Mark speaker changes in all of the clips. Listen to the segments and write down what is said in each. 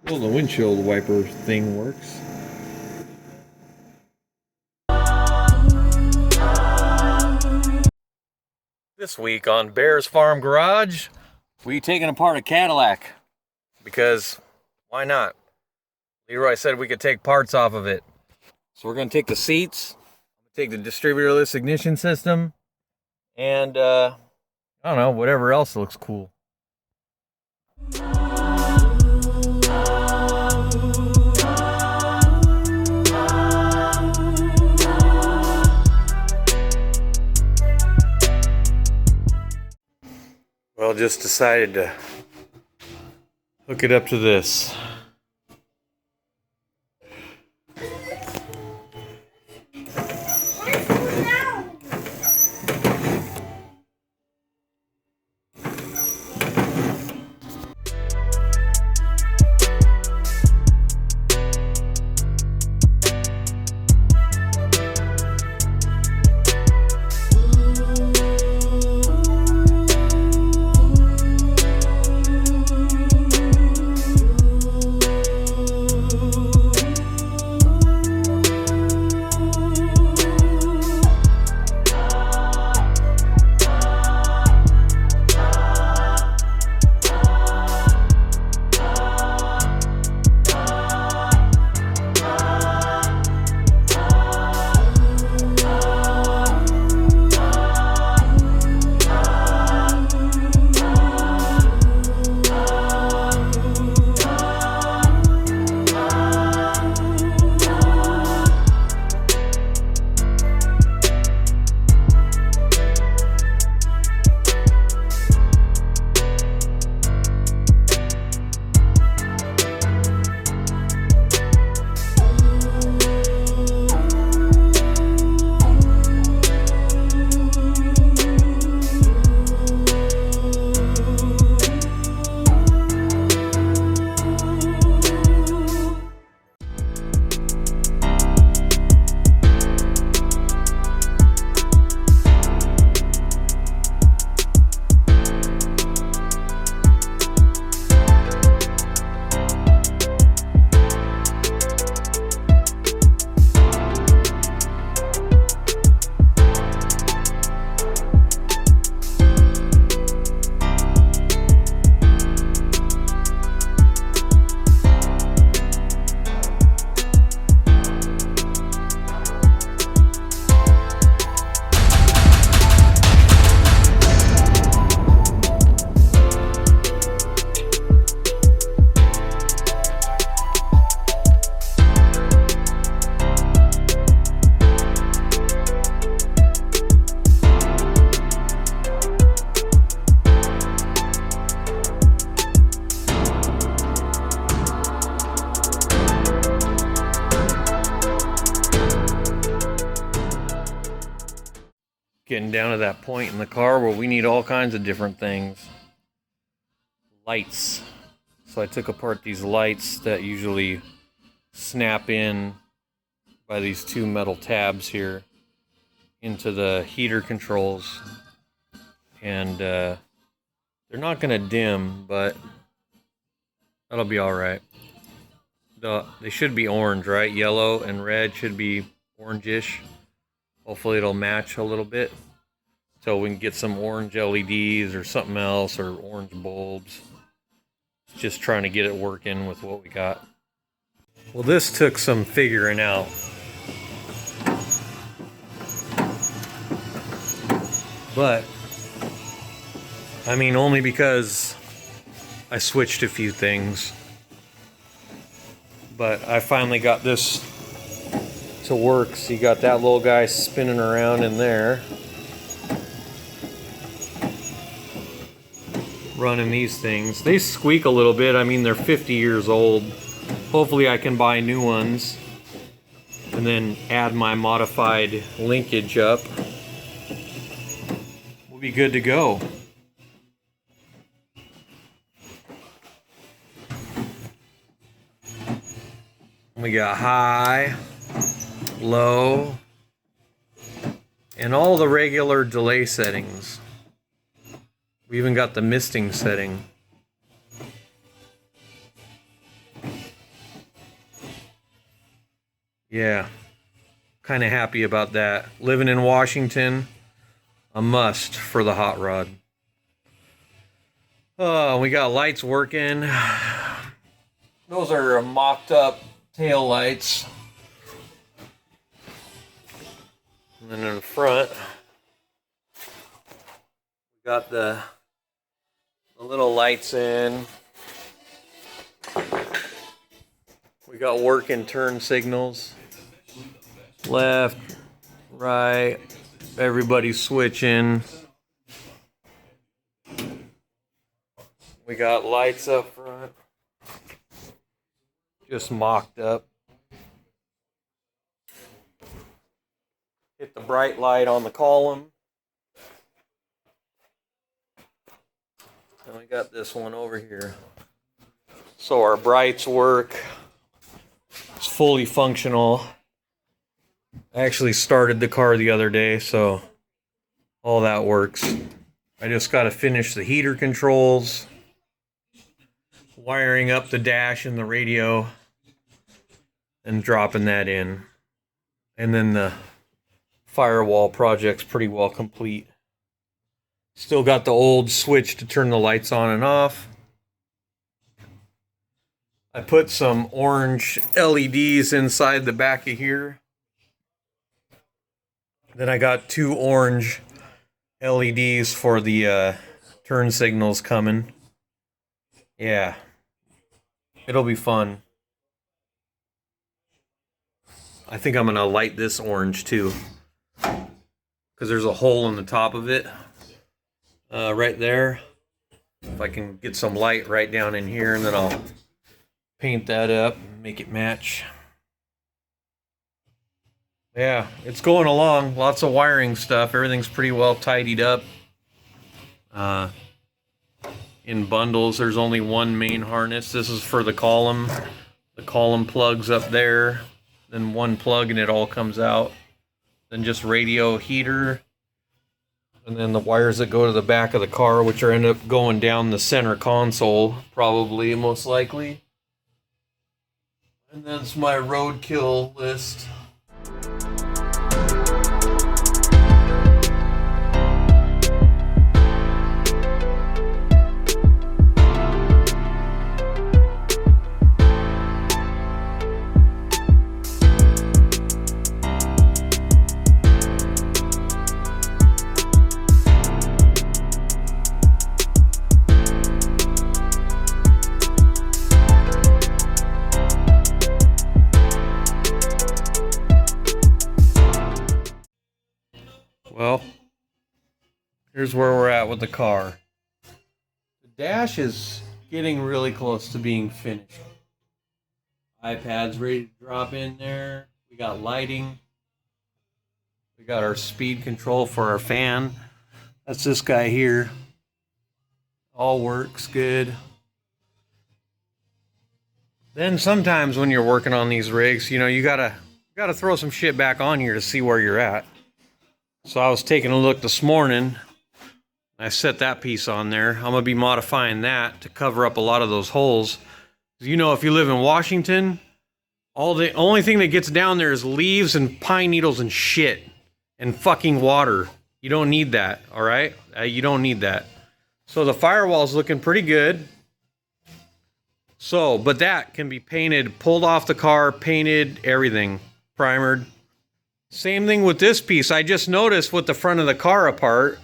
Speaker 1: Well, the windshield wiper thing works. This week on Bear's Farm Garage, we taking apart a Cadillac. Because, why not? Leroy said we could take parts off of it. So we're going to take the seats, take the distributorless ignition system, and, I don't know, whatever else looks cool. Well, just decided to hook it up to this. Getting down to that point in the car where we need all kinds of different things. Lights. So I took apart these lights that usually snap in by these two metal tabs here into the heater controls. And they're not going to dim, but that'll be alright. They should be orange, right? Yellow and red should be orangish. Hopefully it'll match a little bit so we can get some orange LEDs or something else, or orange bulbs. Just trying to get it working with what we got. Well, this took some figuring out. But, I mean, only because I switched a few things. But I finally got this to work. So you got that little guy spinning around in there, running these things. They squeak a little bit. I mean, they're 50 years old. Hopefully I can buy new ones and then add my modified linkage up. We'll be good to go. We got high, low, and all the regular delay settings. We even got the misting setting. Yeah, kind of happy about that. Living in Washington, a must for the hot rod. Oh, we got lights working. Those are mocked up tail lights. And then in the front, we got the little lights in. We got working turn signals. Left, right, everybody's switching. We got lights up front. Just mocked up. Hit the bright light on the column. And we got this one over here. So our brights work. It's fully functional. I actually started the car the other day, so all that works. I just got to finish the heater controls, wiring up the dash and the radio, and dropping that in. And then the firewall project's pretty well complete. Still got the old switch to turn the lights on and off. I put some orange LEDs inside the back of here. Then I got 2 orange LEDs for the turn signals coming. Yeah, it'll be fun. I think I'm gonna light this orange too, because there's a hole in the top of it, right there. If I can get some light right down in here, and then I'll paint that up and make it match. Yeah, it's going along. Lots of wiring stuff. Everything's pretty well tidied up. In bundles, there's only one main harness. This is for the column. The column plugs up there. Then one plug and it all comes out. Then just radio, heater. And then the wires that go to the back of the car, which are end up going down the center console, probably, most likely. And that's my roadkill list. Well, here's where we're at with the car. The dash is getting really close to being finished. iPad's ready to drop in there. We got lighting. We got our speed control for our fan. That's this guy here. All works good. Then sometimes when you're working on these rigs, you know, you gotta throw some shit back on here to see where you're at. So I was taking a look this morning. I set that piece on there. I'm gonna be modifying that to cover up a lot of those holes. You know, if you live in Washington, the only thing that gets down there is leaves and pine needles and shit and fucking water. You don't need that, all right? You don't need that. So the firewall's looking pretty good. So, but that can be painted, pulled off the car, painted, everything, primered. Same thing with this piece. I just noticed with the front of the car apart,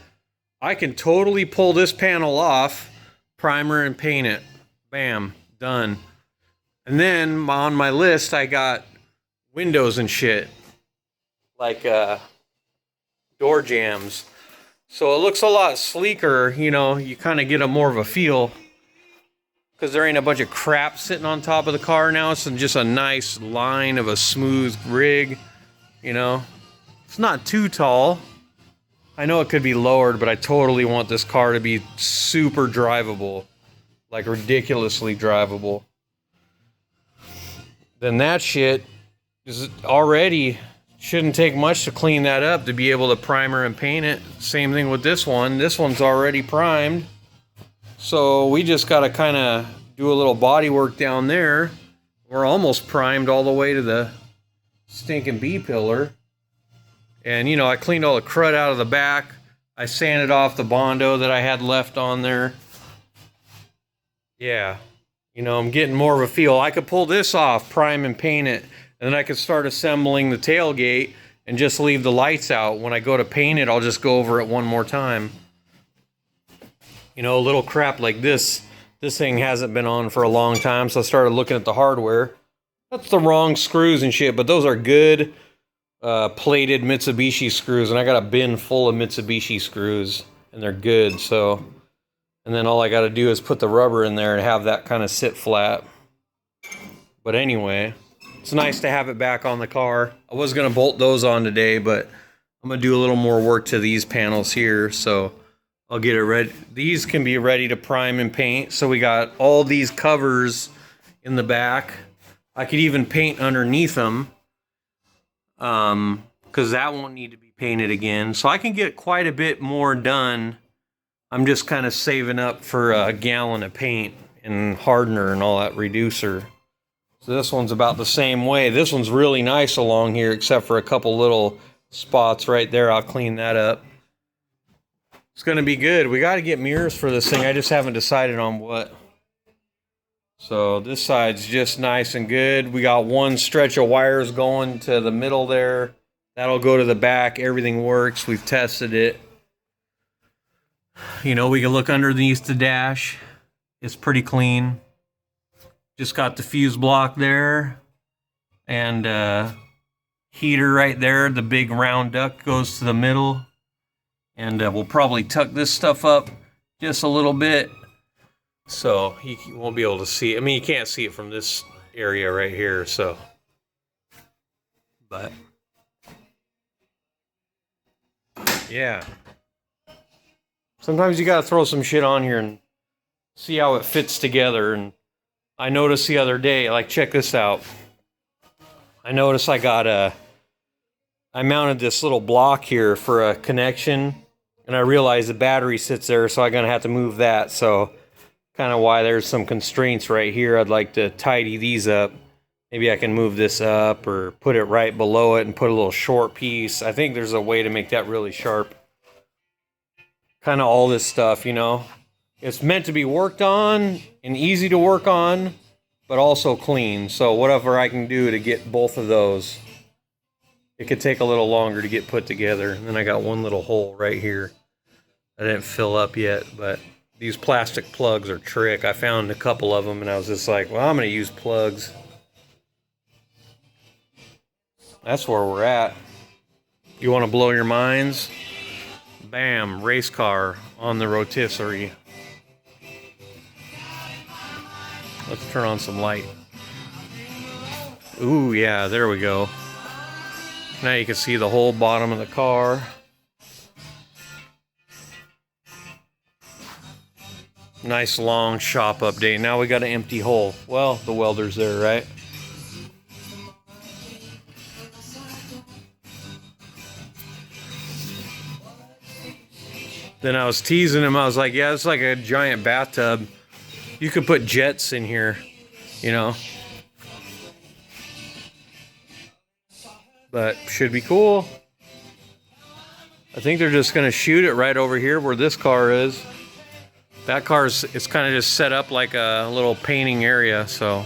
Speaker 1: I can totally pull this panel off, primer and paint it. Bam, done. And then on my list, I got windows and shit, like door jams. So it looks a lot sleeker, you know, you kind of get a more of a feel, because there ain't a bunch of crap sitting on top of the car now. It's just a nice line of a smooth rig. You know, it's not too tall. I know it could be lowered, but I totally want this car to be super drivable, like ridiculously drivable. Then that shit is already, shouldn't take much to clean that up to be able to primer and paint it. Same thing with this one. This one's already primed. So we just got to kind of do a little body work down there. We're almost primed all the way to the stinking B-pillar. And, you know, I cleaned all the crud out of the back. I sanded off the Bondo that I had left on there. Yeah. You know, I'm getting more of a feel. I could pull this off, prime and paint it, and then I could start assembling the tailgate and just leave the lights out. When I go to paint it, I'll just go over it one more time. You know, a little crap like this thing hasn't been on for a long time, so I started looking at the hardware. That's the wrong screws and shit, but those are good plated Mitsubishi screws, and I got a bin full of Mitsubishi screws, and they're good, so... And then all I got to do is put the rubber in there and have that kind of sit flat. But anyway, it's nice to have it back on the car. I was going to bolt those on today, but I'm going to do a little more work to these panels here, so I'll get it ready. These can be ready to prime and paint, so we got all these covers in the back. I could even paint underneath them, because that won't need to be painted again. So I can get quite a bit more done. I'm just kind of saving up for a gallon of paint and hardener and all that reducer. So this one's about the same way. This one's really nice along here, except for a couple little spots right there. I'll clean that up. It's going to be good. We got to get mirrors for this thing. I just haven't decided on what. So this side's just nice and good. We got one stretch of wires going to the middle there. That'll go to the back. Everything works. We've tested it. You know, we can look underneath the dash. It's pretty clean. Just got the fuse block there. And heater right there. The big round duct goes to the middle. And we'll probably tuck this stuff up just a little bit. So you won't be able to see it. I mean, you can't see it from this area right here, so. But. Yeah. Sometimes you gotta throw some shit on here and see how it fits together. And I noticed the other day, like, check this out. I noticed I mounted this little block here for a connection, and I realized the battery sits there, so I'm gonna have to move that. So, kind of why there's some constraints right here. I'd like to tidy these up. Maybe I can move this up or put it right below it and put a little short piece. I think there's a way to make that really sharp. Kind of all this stuff, you know. It's meant to be worked on and easy to work on, but also clean. So whatever I can do to get both of those. It could take a little longer to get put together. And then I got one little hole right here I didn't fill up yet, but these plastic plugs are trick. I found a couple of them and I was just like, well, I'm going to use plugs. That's where we're at. You want to blow your minds? Bam, race car on the rotisserie. Let's turn on some light. Ooh, yeah, there we go. Now you can see the whole bottom of the car. Nice long shop update. Now we got an empty hole. Well, the welder's there, right? Then I was teasing him. I was like, yeah, it's like a giant bathtub. You could put jets in here, you know. But should be cool. I think they're just going to shoot it right over here where this car is. That car's, it's kind of just set up like a little painting area, so...